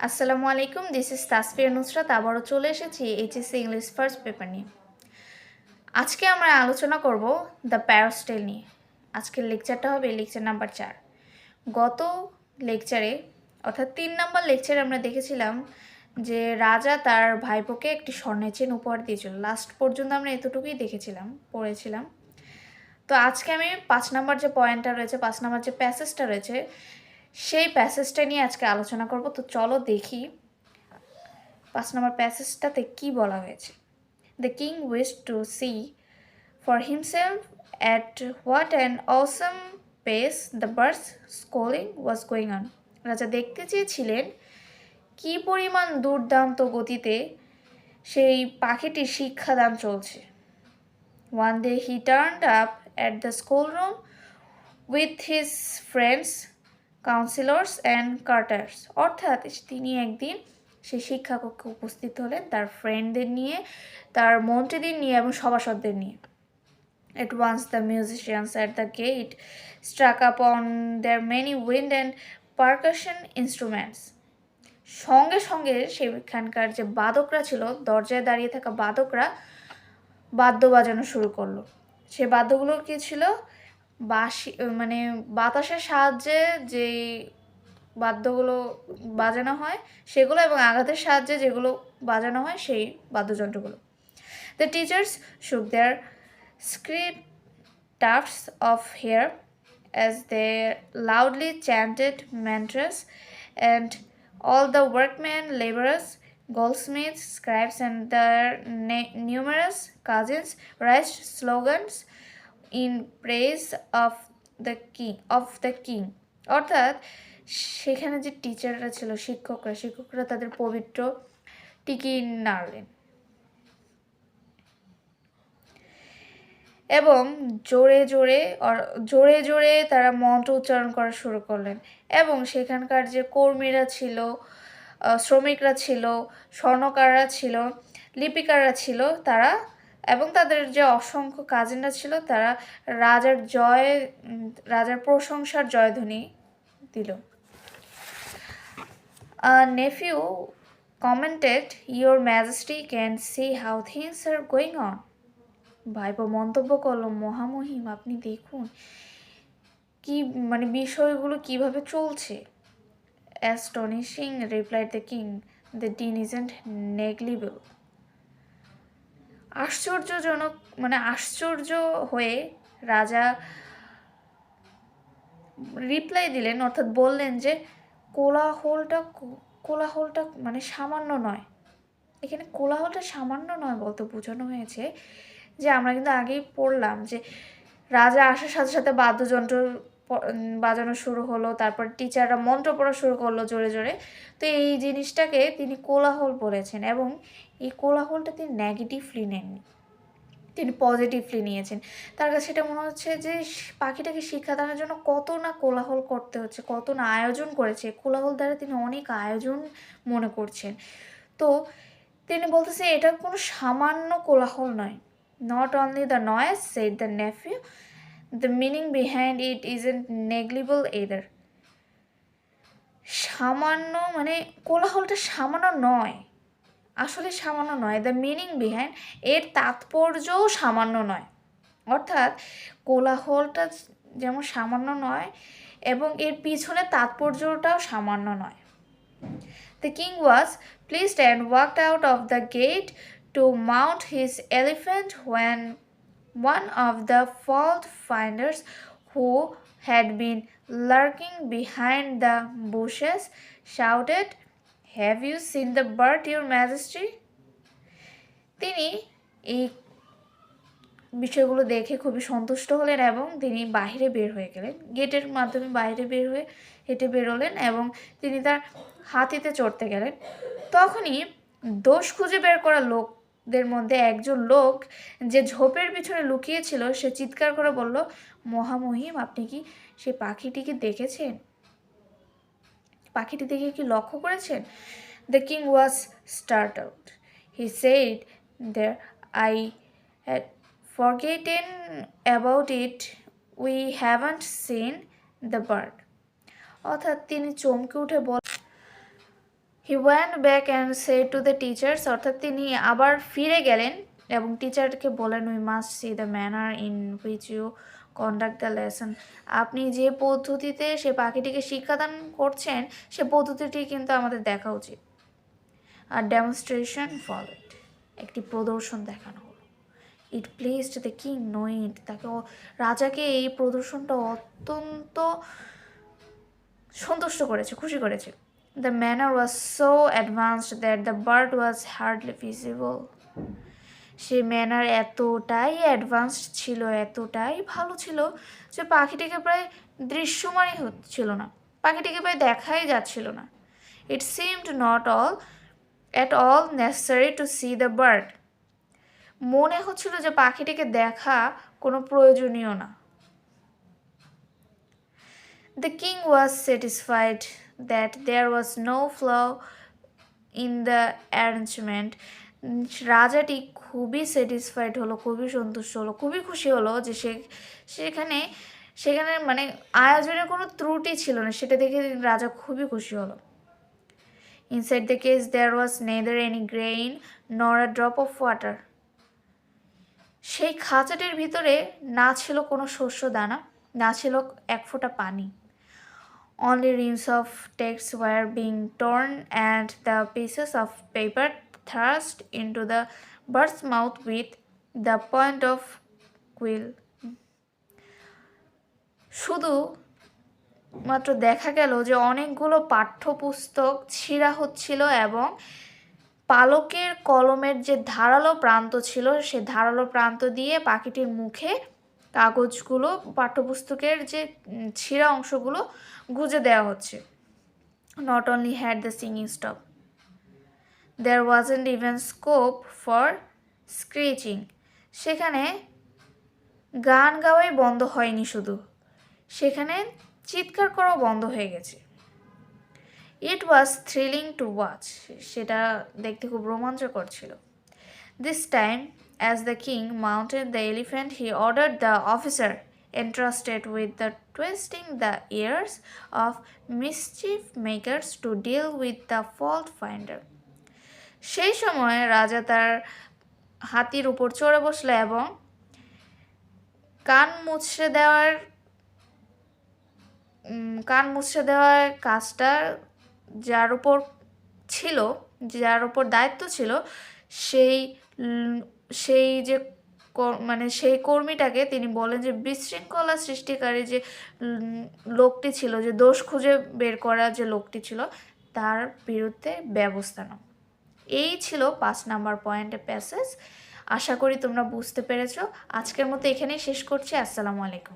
আসসালামু আলাইকুম, this is Tasfia Nusrat. আবারও চলে এসেছি এইচএসসি ইংলিশ ফার্স্ট পেপার নিয়ে। আজকে আমরা আলোচনা করব দ্য প্যারাস্টাইল নিয়ে। আজকের লেকচারটা হবে লেকচার নাম্বার 4। গত লেকচারে অর্থাৎ 3 নম্বর লেকচারে আমরা দেখেছিলাম যে রাজা তার ভাইপোকে একটি স্বর্ণের চেন উপহার দিয়েছিল। লাস্ট পর্যন্ত আমরা এতটুকুই পড়েছিলাম। তো আজকে আমি 5 নম্বর যে পয়েন্টটা রয়েছে, 5 নম্বর যে প্যাসেজটা রয়েছে, সেই প্যাসেজটা নিয়ে আজকে আলোচনা করব। তো চলো দেখি 5 নম্বর প্যাসেজটাতে কি বলা হয়েছে। The king wished to see for himself at what an awesome pace the bird's calling was going on. রাজা দেখতে চেয়েছিলেন কি পরিমাণ দুর্দান্ত গতিতে সেই পাখিটির শিক্ষাদান চলছে। One day he turned up at the schoolroom with his friends, counselors and courtiers. অর্থাৎ তিনি একদিন সেই শিক্ষাকক্ষে উপস্থিত হলেন তার ফ্রেন্ডদের নিয়ে, তার মন্ত্রীদের নিয়ে এবং সভাসদদের নিয়ে। At once the musicians at the gate struck upon their many wind and percussion instruments. সঙ্গে সঙ্গে সেখানকার যে বাদকরা ছিল, দরজায় দাঁড়িয়ে থাকা বাদকরা বাদ্য বাজানো শুরু করলো। সে বাদ্যগুলোর কি ছিল? বাঁশি, মানে বাতাসের সাহায্যে যে বাদ্যগুলো বাজানো হয় সেগুলো, এবং আঘাতের সাহায্যে যেগুলো বাজানো হয় সেই বাদ্যযন্ত্রগুলো। The teachers shook their script tufts of hair as they loudly chanted mantras, and all the workmen, laborers, goldsmiths, scribes, and their numerous cousins raised slogans in praise of the king. অর্থাৎ সেখানে যে টিচাররা ছিল, শিক্ষকরা তাদের পবিত্র টিকি নাড়লেন এবং জোরে জোরে তারা মন্ত্র উচ্চারণ করা শুরু করলেন। এবং সেখানকার যে কর্মীরা ছিল, শ্রমিকরা ছিল, স্বর্ণকাররা ছিল, লিপিকাররা ছিল, তারা এবং তাদের যে অসংখ্য কাজিনরা ছিল, তারা রাজার প্রশংসার জয়ধ্বনি দিল। A nephew commented, "Your Majesty can see how things are going on." ভাইপো মন্তব্য করলো, মহামহিম আপনি দেখুন কি বিষয়গুলো কিভাবে চলছে। Astonishing, replied the king, the din isn't negligible. আশ্চর্য হয়ে রাজা রিপ্লাই দিলেন, অর্থাৎ বললেন যে কোলাহলটা সামান্য নয়। এখানে কোলাহলটা সামান্য নয় বলতে বোঝানো হয়েছে যে আমরা কিন্তু আগেই পড়লাম যে রাজা আসার সাথে সাথে বাদ্যযন্ত্র বাজানো শুরু হলো, তারপর টিচাররা মন্ত্র পড়া শুরু করলো জোরে জোরে। তো এই জিনিসটাকে তিনি কোলাহল বলেছেন, এবং এই কোলাহলটা তিনি নেগেটিভলি নেননি, তিনি পজিটিভলি নিয়েছেন। তার কাছে সেটা মনে হচ্ছে যে পাখিটাকে শিক্ষাদানের জন্য কত না কোলাহল করতে হচ্ছে, কত না আয়োজন করেছে। কোলাহল দ্বারা তিনি অনেক আয়োজন মনে করছেন। তো তিনি বলতেছে এটা কোনো সামান্য কোলাহল নয়। Not only the noise, said the nephew, the meaning behind it isn't negligible either. সামান্য কোলাহলটা সামান্য নয়, আসলে সামান্য নয়। দ্য মিনিং বিহাইন্ড, এর তাৎপর্যও সামান্য নয়। অর্থাৎ কোলাহলটা যেমন সামান্য নয় এবং এর পিছনে তাৎপর্যটাও সামান্য নয়। The king was pleased and walked out of the gate to mount his elephant when one of the fault finders who had been lurking behind the bushes shouted, "Have you seen the bird, your majesty?" তিনি এই বিষয়গুলো দেখে খুবই সন্তুষ্ট হলেন এবং তিনি বাইরে বের হয়ে গেলেন। গেটের মাধ্যমে বাইরে হেঁটে বেরোলেন এবং তিনি তার হাতিতে চড়তে গেলেন। তখনই দোষ খুঁজে বের করা লোকদের মধ্যে একজন লোক, যে ঝোপের পিছনে লুকিয়েছিল, সে চিৎকার করে বলল, মহামহিম আপনি কি সেই পাখিটিকে দেখেছেন? পাখিটি দেখে কি লক্ষ্য করেছেন? The king was startled. He said, "There, I had forgotten about it. We haven't seen the bird." অর্থাৎ তিনি চমকে উঠে he went back and said to the teachers, অর্থাৎ তিনি আবার ফিরে গেলেন এবং টিচারকে বলেন, we must see the manner in which you conduct the lesson. আপনি যে পদ্ধতিতে সে পাখিটিকে শিক্ষাদান করছেন সে পদ্ধতিটি কিন্তু আমাদের দেখা উচিত। আর ডেমনস্ট্রেশন ফলোড, একটি প্রদর্শন দেখানো হলো। ইট প্লেসড দ্য কিং নো ইট, তাকে রাজাকে এই প্রদর্শনটা অত্যন্ত সন্তুষ্ট করেছে, খুশি করেছে। The manner was so advanced that the bird was hardly visible. সেই ম্যানার এতটাই অ্যাডভান্সড ছিল, এতটাই ভালো ছিল যে পাখিটিকে প্রায় দৃশ্যমানই হচ্ছিল না, পাখিটিকে প্রায় দেখাই যাচ্ছিল না। ইট seemed not at all necessary to C the bird, মনে হচ্ছিল যে পাখিটিকে দেখা কোনো প্রয়োজনীয় না। The king was satisfied that there was no flaw in the arrangement. রাজাটি খুবই স্যাটিসফাইড হলো, খুবই সন্তুষ্ট হলো, খুবই খুশি হলো যে সেখানে সেখানে মানে আয়োজনের কোনো ত্রুটি ছিল না, সেটা দেখে রাজা খুবই খুশি হলো। Inside the case there was neither any grain nor a drop of water. সেই খাঁচাটির ভিতরে না ছিল কোনো শস্য দানা, না ছিল এক ফোঁটা পানি। Only reams of text were being torn and the pieces of paper thrust into the bird's mouth with the point of quill. শুধু মাত্র দেখা গেল যে অনেকগুলো পাঠ্যপুস্তক ছিঁড়া হচ্ছিল এবং পালকের কলমের যে ধারালো প্রান্ত ছিল সে ধারালো প্রান্ত দিয়ে পাখিটির মুখে কাগজগুলো, পাঠ্যপুস্তকের যে ছিঁড়া অংশগুলো গুজে দেওয়া হচ্ছে। Not only had the singing stop, there wasn't even scope for screeching. সেখানে গান গাওয়াই বন্ধ হয়নি, শুধু সেখানে চিৎকার করাও বন্ধ হয়ে গেছে। ইট ওয়াজ থ্রিলিং টু ওয়াচ, সেটা দেখতে খুব রোমাঞ্চকর ছিল। This time as the king mounted the elephant, he ordered the officer entrusted with the twisting the ears of mischief makers to deal with the fault finder. সেই সময় রাজা তার হাতির উপর চড়ে বসলো এবং কান মুছড়ে দেওয়ার কাজটা যার উপর দায়িত্ব ছিল সেই যে সেই কর্মীটাকে তিনি বলেন যে বিশৃঙ্খলা সৃষ্টিকারী যে লোকটি ছিল, যে দোষ খুঁজে বের করা যে লোকটি ছিল, তার বিরুদ্ধে ব্যবস্থা নাও। এই ছিল 5 নাম্বার পয়েন্টের প্যাসেজ। আশা করি তোমরা বুঝতে পেরেছো। আজকের মতো এখানেই শেষ করছি। আসসালামু আলাইকুম।